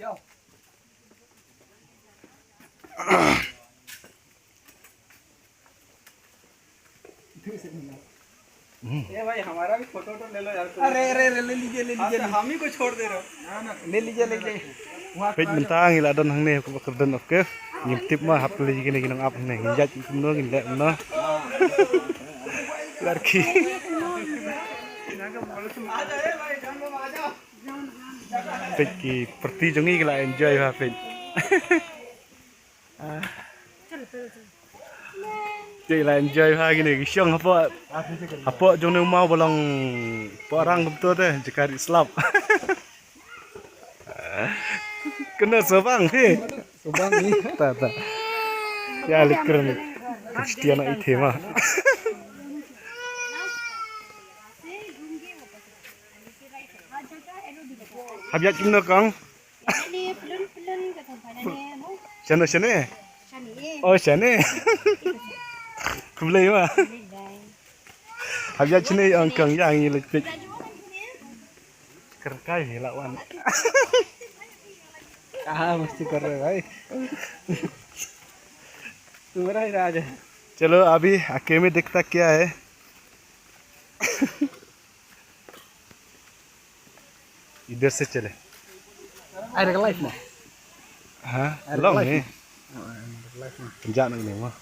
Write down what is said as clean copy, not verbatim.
जाओ। ये भाई हमारा भी फोटो ले लो यार। अरे अरे ले लीजिए हम ही को छोड़ दे रहे हो। ना ले लीजिए Pej mentang ila don hang ne ko kerden oke. Nyimtip mah hap le gini gini ap ne hinjat kumno gini le no. Larki. Pej ki perti jongi kala enjoy ha pej. Cik lah enjoy ha gini gisyong apa jong ne mau bolong orang betul teh jekari slap. Kena sebang he. सुबह नहीं Tak. Ya likern Kristian itu mah. Habis cimno kang. Sana. Oh sana. Kubelai mah. Habis cini angkang yang ini lecet. Kerkai lawan. कहाँ मस्ती कर रहे भाई तुम्हारा ही राज है चलो अभी आके में देखता क्या है इधर से चले अरे लाइफ में हाँ लॉन्ग है जाना नहीं वहाँ